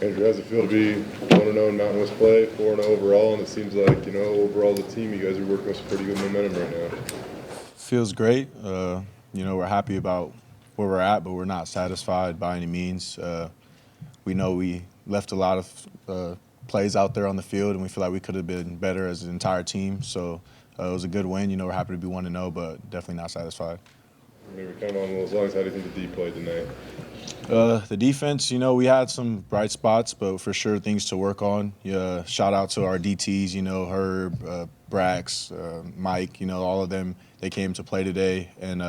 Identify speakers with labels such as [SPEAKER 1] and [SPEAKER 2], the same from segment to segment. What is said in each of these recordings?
[SPEAKER 1] Andrew, how's it feel to be 1-0 in Mountain West play, 4-0 overall, and it seems like, overall the team, you guys are working with some pretty good momentum right now.
[SPEAKER 2] Feels great. We're happy about where we're at, but we're not satisfied by any means. We know we left a lot of plays out there on the field, and we feel like we could have been better as an entire team. So it was a good win. We're happy to be 1-0, but definitely not satisfied.
[SPEAKER 1] Maybe kind of on those lines, how do you think the D played tonight?
[SPEAKER 2] The defense, we had some bright spots, but for sure things to work on. Shout out to our DTs, Herb, Brax, Mike, all of them. They came to play today, and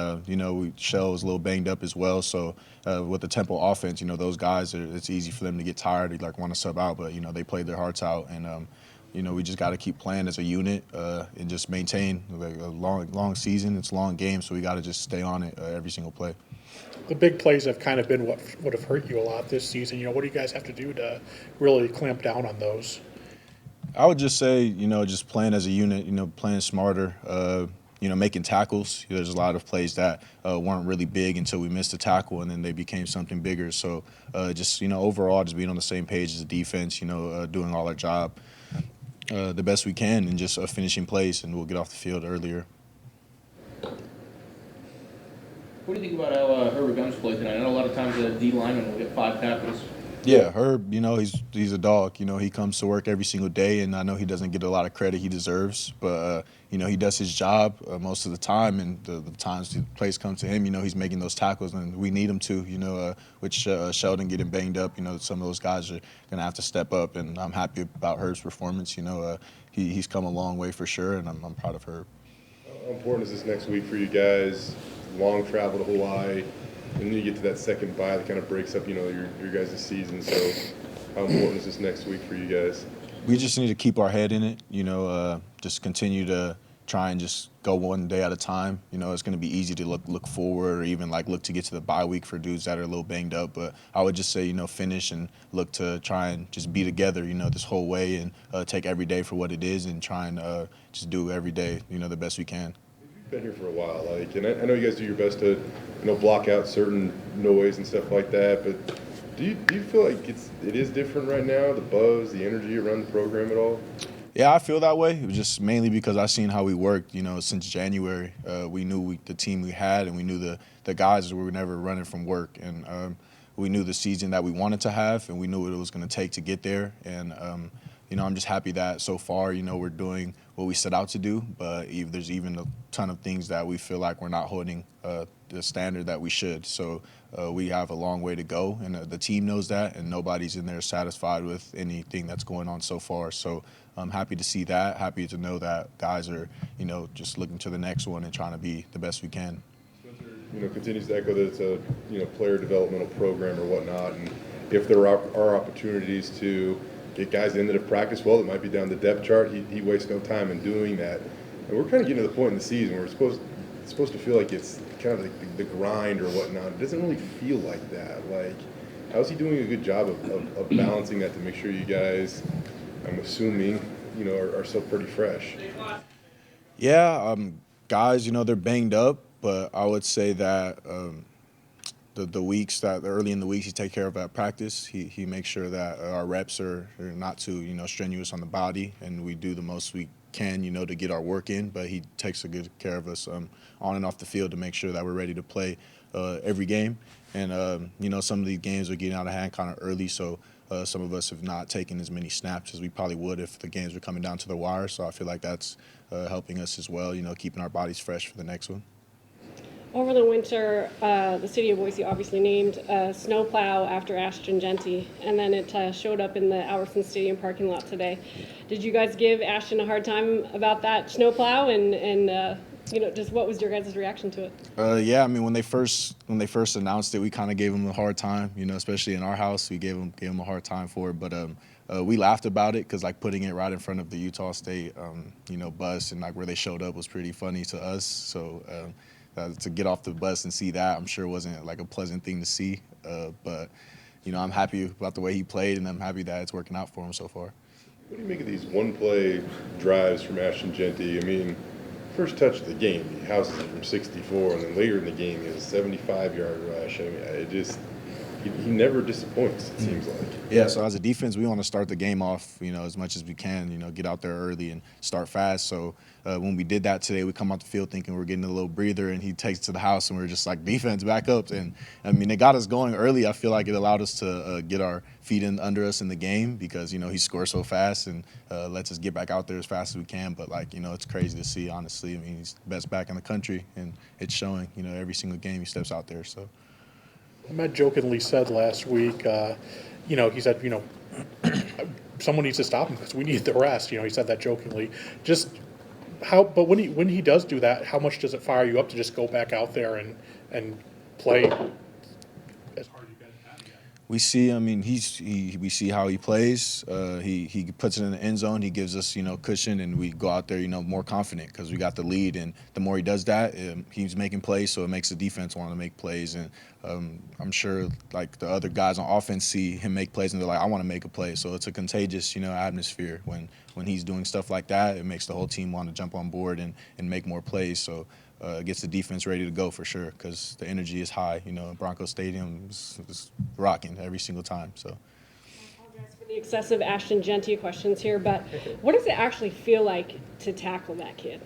[SPEAKER 2] Shell was a little banged up as well. So with the Temple offense, those guys, it's easy for them to get tired, they want to sub out, but they played their hearts out, and we just got to keep playing as a unit and just maintain a long season. It's a long game, so we got to just stay on it every single play.
[SPEAKER 3] The big plays have kind of been what would have hurt you a lot this season. What do you guys have to do to really clamp down on those?
[SPEAKER 2] I would just say, just playing as a unit, playing smarter, making tackles. There's a lot of plays that weren't really big until we missed a tackle, and then they became something bigger. So just, overall, just being on the same page as a defense, doing all our job the best we can and just finishing plays, and we'll get off the field earlier.
[SPEAKER 4] What do you think about how Herbert GS played tonight? I know a lot of times the D lineman will get 5 tackles.
[SPEAKER 2] Yeah, Herb, he's a dog. He comes to work every single day, and I know he doesn't get a lot of credit he deserves. But, he does his job most of the time, and the times the plays come to him, he's making those tackles, and we need him to, with Sheldon getting banged up, some of those guys are going to have to step up, and I'm happy about Herb's performance. He's come a long way for sure, and I'm proud of Herb.
[SPEAKER 1] How important is this next week for you guys? Long travel to Hawaii, and then you get to that second bye that kind of breaks up, your guys' season. So how important is this next week for you guys?
[SPEAKER 2] We just need to keep our head in it, just continue to try and just go one day at a time. It's going to be easy to look forward or even look to get to the bye week for dudes that are a little banged up. But I would just say, finish and look to try and just be together, this whole way and take every day for what it is and try and just do every day, the best we can.
[SPEAKER 1] Been here for a while, and I know you guys do your best to, block out certain noise and stuff like that. But do you feel like it is different right now? The buzz, the energy around the program at all?
[SPEAKER 2] Yeah, I feel that way. It was just mainly because I seen how we worked. Since January, we knew the team we had, and we knew the guys that were never running from work, and we knew the season that we wanted to have, and we knew what it was going to take to get there. And I'm just happy that so far, we're doing what we set out to do, but there's even a ton of things that we feel like we're not holding the standard that we should. So we have a long way to go, and the team knows that, and nobody's in there satisfied with anything that's going on so far. So I'm happy to see that, happy to know that guys are, just looking to the next one and trying to be the best we can.
[SPEAKER 1] Continues to echo that it's a, player developmental program or whatnot, and if there are opportunities to get guys into the practice well that might be down the depth chart, he wastes no time in doing that. And we're kind of getting to the point in the season where it's supposed to feel like it's kind of like the grind or whatnot. It doesn't really feel like that. How's he doing a good job of balancing that to make sure you guys, I'm assuming, are still pretty fresh?
[SPEAKER 2] Yeah, guys, they're banged up, but I would say that the weeks that early in the weeks he take care of at practice, he makes sure that our reps are not too strenuous on the body, and we do the most we can to get our work in. But he takes a good care of us on and off the field to make sure that we're ready to play every game. And some of these games are getting out of hand kind of early, so some of us have not taken as many snaps as we probably would if the games were coming down to the wire. So I feel like that's helping us as well, keeping our bodies fresh for the next one.
[SPEAKER 5] Over the winter, the city of Boise obviously named a snowplow after Ashton Jeanty, and then it showed up in the Albertson Stadium parking lot today. Did you guys give Ashton a hard time about that snowplow, and just what was your guys' reaction to it?
[SPEAKER 2] Yeah, I mean, when they first announced it, we kind of gave him a hard time, especially in our house. We gave him a hard time for it, but we laughed about it because putting it right in front of the Utah State bus and where they showed up was pretty funny to us. So. To get off the bus and see that, I'm sure wasn't a pleasant thing to see. But, I'm happy about the way he played, and I'm happy that it's working out for him so far.
[SPEAKER 1] What do you make of these one-play drives from Ashton Jeanty? I mean, first touch of the game, he houses it from 64, and then later in the game, he has a 75-yard rush. I mean, he never disappoints, it seems like.
[SPEAKER 2] Yeah, so as a defense, we want to start the game off, as much as we can, get out there early and start fast. So when we did that today, we come out the field thinking we're getting a little breather, and he takes it to the house, and we're just like, defense, back up. And, I mean, it got us going early. I feel like it allowed us to get our feet in under us in the game because, he scores so fast and lets us get back out there as fast as we can. But, it's crazy to see, honestly. I mean, he's the best back in the country, and it's showing, every single game he steps out there. So.
[SPEAKER 3] Matt jokingly said last week, he said, someone needs to stop him because we need the rest. He said that jokingly. Just how, but when he does do that, how much does it fire you up to just go back out there and play as hard as you guys have?
[SPEAKER 2] We see, we see how he plays. He puts it in the end zone. He gives us, cushion, and we go out there, more confident because we got the lead. And the more he does that, he's making plays, so it makes the defense want to make plays. And I'm sure, the other guys on offense see him make plays, and they're like, I want to make a play. So it's a contagious, atmosphere. When he's doing stuff like that, it makes the whole team want to jump on board and make more plays. So it gets the defense ready to go for sure because the energy is high. Bronco Stadium is rocking every single time. So.
[SPEAKER 5] I apologize for the excessive Ashton Jeanty questions here, but what does it actually feel like to tackle that kid?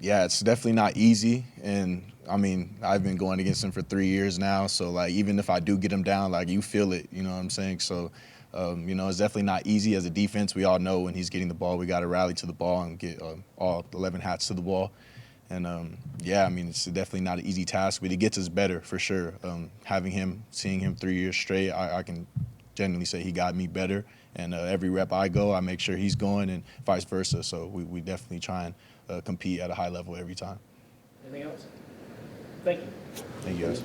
[SPEAKER 2] Yeah, it's definitely not easy. And, I've been going against him for 3 years now. So, even if I do get him down, you feel it, you know what I'm saying? So, it's definitely not easy as a defense. We all know when he's getting the ball, we got to rally to the ball and get all 11 hats to the ball. And, it's definitely not an easy task, but it gets us better for sure. Seeing him 3 years straight, I can genuinely say he got me better. And every rep I go, I make sure he's going and vice versa. So we definitely try and compete at a high level every time.
[SPEAKER 4] Anything else? Thank you.
[SPEAKER 2] Thank you, guys.